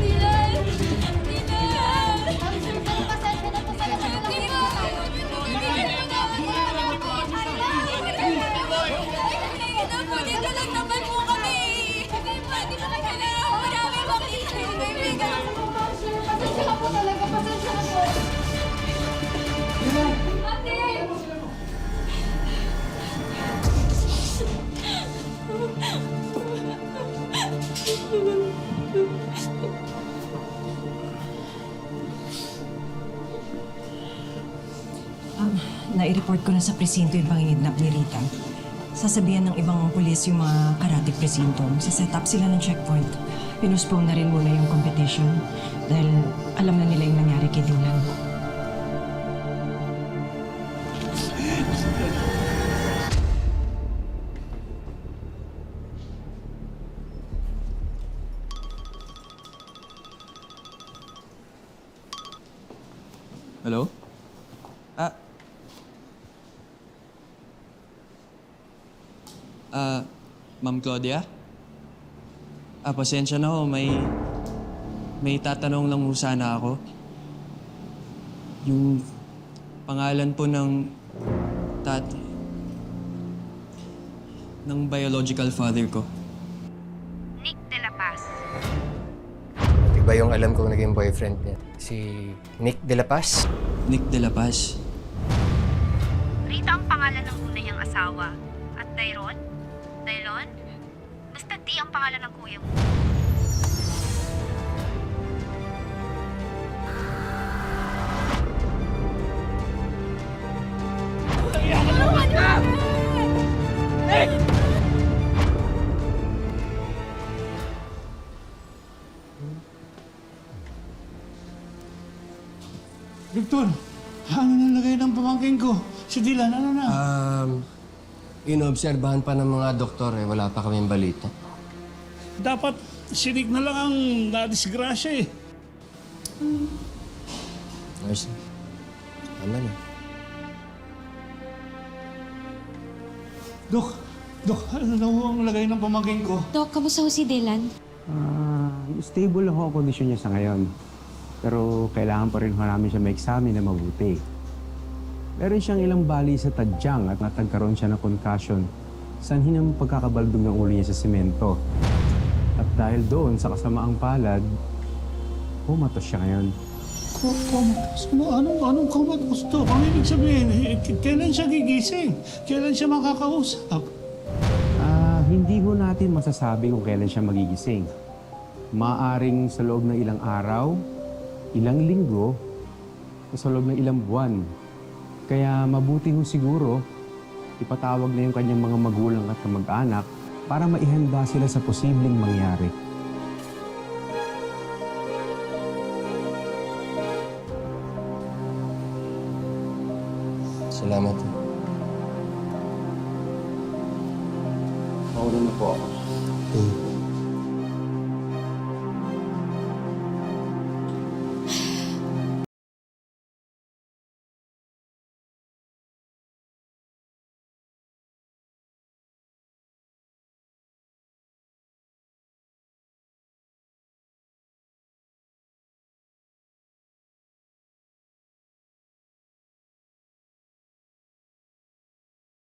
Dylan! Dylan! Pasensya na po sa lahat. Dito lang naman po kami. Hindi pa kailangan po namin makita yung kaibigan. Pasensya na po talaga. Pasensya na po. Ate! Nai-report ko na sa presinto yung panginidnap ni Rita. Sasabihan ng ibang pulis yung mga karate presinto. Sa-set up sila ng checkpoint. Pinuspone na rin muna yung competition dahil alam na nila yung nangyari kay Dylan. Hello? Ma'am Claudia? Pasensya na ho. May tatanong lang ho sana ako. Yung pangalan po ng biological father ko. Nick De La Paz. Iba yung alam kong naging boyfriend niya. Si Nick De La Paz. Nick De La Paz. Rita ang pangalan ng una niyang asawa. At Dairon? Dailon? Basta di ang pangalan ng kuya mo. Victor, ano nalagay ng pamangkin ko? Si Dylan, ano na? Inoobserbahan pa ng mga doktor eh. Wala pa kaming balita. Dapat si Nick na lang ang nadisgrasya eh. Nurse, tama na. Dok, ano na ho ang lagay ng pamangkin ko? Dok, kamusta ho si Dylan? Stable lang ho ang kondisyon niya sa ngayon. Pero kailangan pa rin ho namin siya ma-examine na mabuti. Meron siyang ilang bali sa tadyang at natagkaroon siya ng concussion. Sanhin ang pagkakabaldog ng ulo niya sa semento. At dahil doon sa kasamaang palad, pumatos siya ngayon. Comatose? Anong comatose to? Ang ibig sabihin, kailan siya gigising? Kailan siya makakausap? Hindi ho natin masasabi kung kailan siya magigising. Maaring sa loob ng ilang araw, ilang linggo, o sa loob ng ilang buwan. Kaya mabuti ho siguro, ipatawag na yung kanyang mga magulang at kamag-anak para maihanda sila sa posibleng mangyari. Salamat. Mauna na po ako.